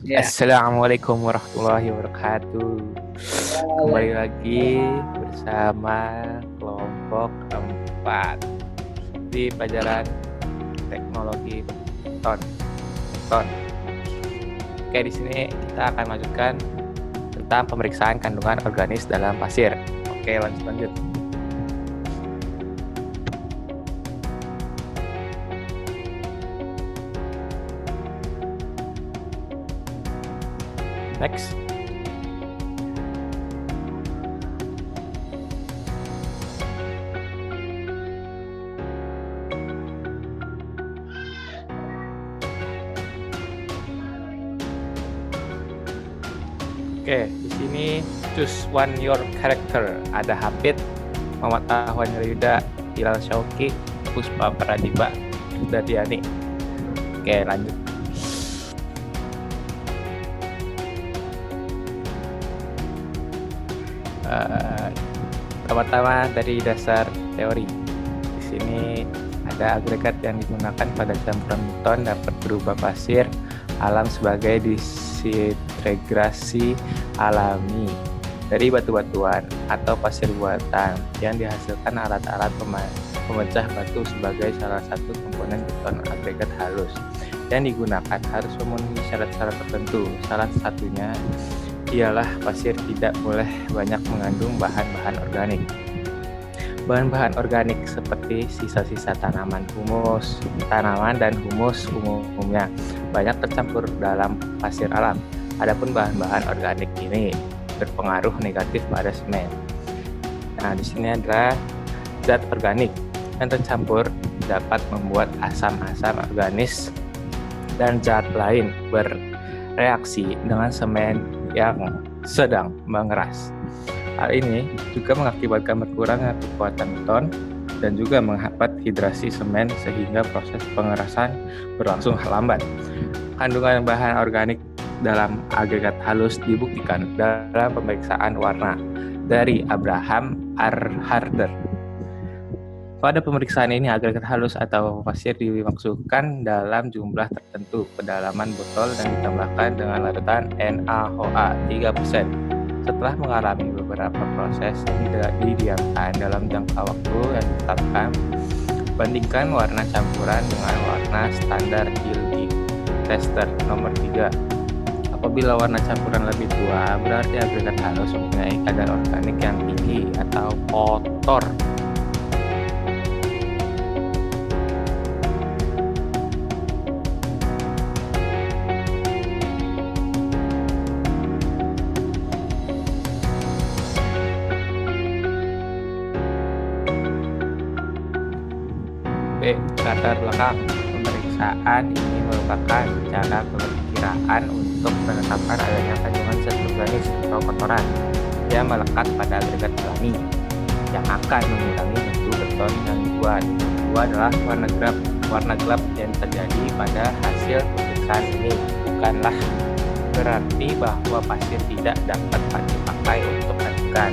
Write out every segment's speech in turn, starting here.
Ya, Assalamualaikum warahmatullahi wabarakatuh. Kembali lagi Waalaikumsalam. bersama kelompok 4 di pelajaran teknologi beton. beton. Oke, di sini kita akan lanjutkan tentang pemeriksaan kandungan organis dalam pasir. Oke, lanjut. Next. Oke, di sini choose one your character. Ada Hafid, Muhammad Ahwan Yuda, Hilal Syauki, Puspa Pradiba, Dadiani. Oke, lanjut. Pertama-tama dari dasar teori. Di sini ada agregat yang digunakan pada campuran beton dapat berubah pasir alam sebagai disintegrasi alami dari batu-batuan atau pasir buatan yang dihasilkan alat-alat pemecah batu sebagai salah satu komponen beton agregat halus yang digunakan harus memenuhi syarat-syarat tertentu. Salah satunya ialah pasir tidak boleh banyak mengandung bahan-bahan organik. Bahan-bahan organik seperti sisa-sisa tanaman dan humus umumnya banyak tercampur dalam pasir alam. Adapun bahan-bahan organik ini berpengaruh negatif pada semen. Nah, di sini adalah zat organik yang tercampur dapat membuat asam-asam organis dan zat lain bereaksi dengan semen yang sedang mengeras. Hal ini juga mengakibatkan berkurangnya kekuatan beton dan juga menghambat hidrasi semen sehingga proses pengerasan berlangsung lambat. Kandungan bahan organik dalam agregat halus dibuktikan dalam pemeriksaan warna dari Abraham Harder. Pada pemeriksaan ini, agregat halus atau pasir dimasukkan dalam jumlah tertentu ke dalaman botol dan ditambahkan dengan larutan NaOH 3%. Setelah mengalami beberapa proses didiamkan dalam jangka waktu yang ditetapkan, bandingkan warna campuran dengan warna standar Gilding Tester nomor 3. Apabila warna campuran lebih tua, berarti agregat halus mempunyai kadar organik yang tinggi atau kotor. Latar belakang pemeriksaan ini merupakan cara perkiraan untuk menetapkan adanya kandungan zat organik atau kotoran yang melekat pada agregat alami yang akan mengurangi mutu beton yang dibuat. Kedua adalah warna gelap yang terjadi pada hasil pemeriksaan ini bukanlah berarti bahwa pasir tidak dapat dipakai untuk racikan,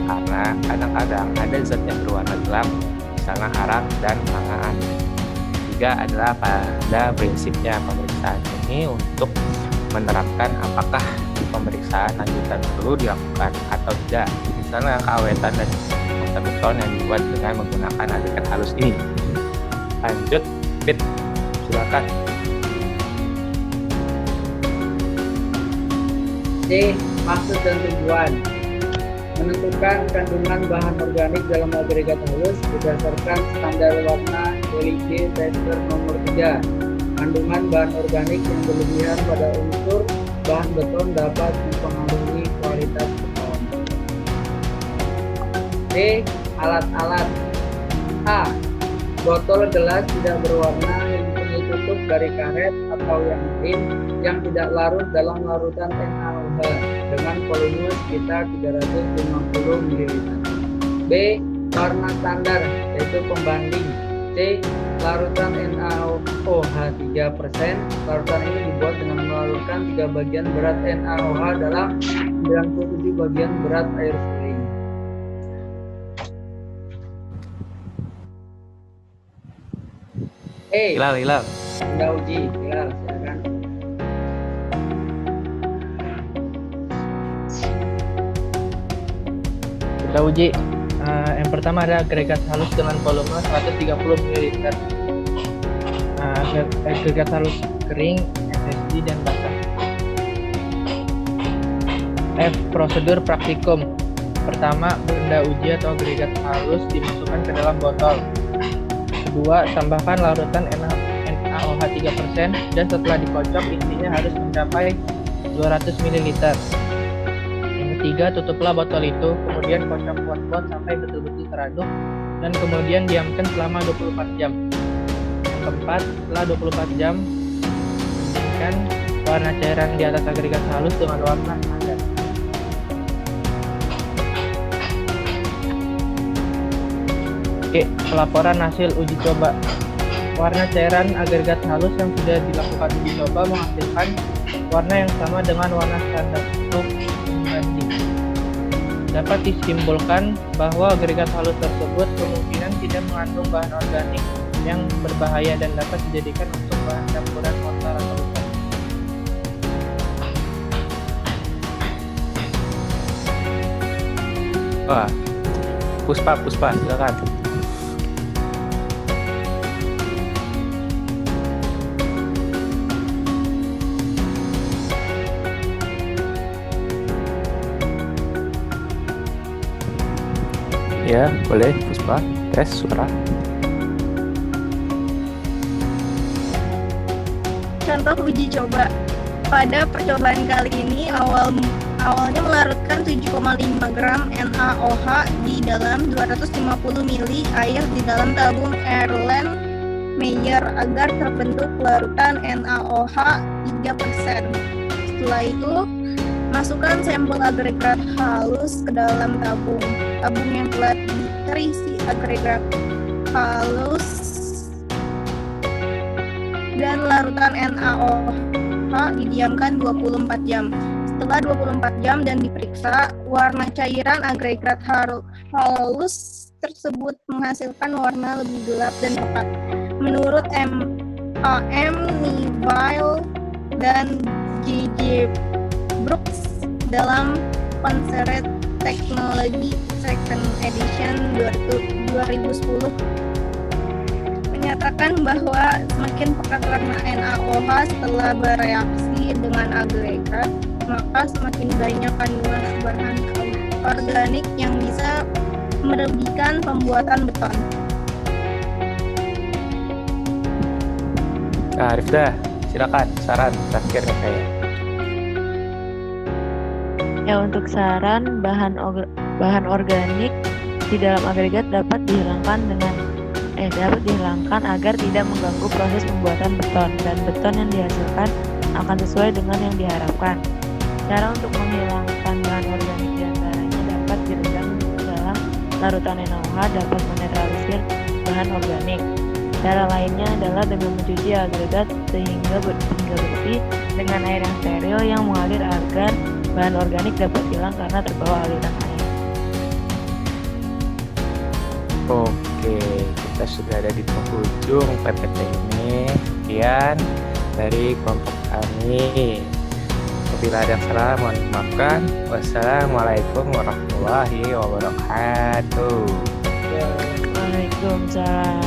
karena kadang-kadang ada zat yang berwarna gelap, misalnya arang dan mangaan. Ketiga adalah pada prinsipnya pemeriksaan ini untuk menerapkan apakah pemeriksaan lanjutan perlu dilakukan atau tidak, misalnya keawetan dan beton yang dibuat dengan menggunakan agregat halus ini. Lanjut, Fit, silakan. C. Maksud dan tujuan. Menentukan kandungan bahan organik dalam agregat halus berdasarkan standar warna Gilding Tester nomor 3. Kandungan bahan organik yang berlebihan pada unsur bahan beton dapat mempengaruhi kualitas beton. D. Alat-alat. A. Botol gelas tidak berwarna yang mempunyai tutup dari karet atau yang lain yang tidak larut dalam larutan NaOH dengan volume sekitar 350 ml. B. Warna standar, yaitu pembanding. C. Larutan NaOH 3%. Larutan ini dibuat dengan melarutkan 3 bagian berat NaOH dalam 97 bagian berat air suling. Hilal. Udah uji, Hilal, silakan. Kita uji. Yang pertama ada agregat halus dengan volume 130 ml. Agregat halus kering, SSD, dan basah. F. Prosedur praktikum. Pertama, benda uji atau agregat halus dimasukkan ke dalam botol. Kedua, tambahkan larutan NaOH 3% dan setelah dikocok isinya harus mencapai 200 ml. Yang ketiga, tutuplah botol itu, kemudian kocok kuat-kuat sampai betul-betul teraduk dan kemudian diamkan selama 24 jam. Yang keempat, setelah 24 jam, bandingkan warna cairan di atas agregat halus dengan warna standar. Oke, pelaporan hasil uji coba. Warna cairan agregat halus yang sudah dilakukan uji coba menghasilkan warna yang sama dengan warna standar untuk pembanding. Dapat disimpulkan bahwa agregat halus tersebut kemungkinan tidak mengandung bahan organik yang berbahaya dan dapat dijadikan untuk bahan campuran mortar atau beton. Wah, Puspa, silakan. Ya, boleh Puspa, tes suara. Contoh uji coba. Pada percobaan kali ini awalnya melarutkan 7,5 gram NaOH di dalam 250 ml air di dalam tabung Erlen Meyer agar terbentuk larutan NaOH 3%. Setelah itu, masukkan sampel agregat halus ke dalam tabung. Tabung yang telah terisi agregat halus dan larutan NaOH didiamkan 24 jam. Setelah 24 jam dan diperiksa, warna cairan agregat halus tersebut menghasilkan warna lebih gelap dan pekat. Menurut M. Neville dan J.J. Brooks dalam Concerted Technology Second Edition 2010 menyatakan bahwa semakin pekat warna NaOH setelah bereaksi dengan agregat, maka semakin banyak kandungan bahan organik yang bisa merugikan pembuatan beton. Nah, Rifda, silakan saran terakhir nih saya. Ya, untuk saran bahan organik di dalam agregat dapat dihilangkan agar tidak mengganggu proses pembuatan beton dan beton yang dihasilkan akan sesuai dengan yang diharapkan. Cara untuk menghilangkan bahan organik diantaranya dapat direndam dalam larutan NaOH dapat menetralisir bahan organik. Cara lainnya adalah dengan mencuci agregat hingga bersih dengan air yang steril yang mengalir agar bahan organik dapat hilang karena terbawa aliran air. Oke, kita sudah ada di penghujung PPT ini. Sekian dari kelompok kami. Apabila ada yang salah, mohon dimaafkan. Wassalamualaikum warahmatullahi wabarakatuh. Waalaikumsalam.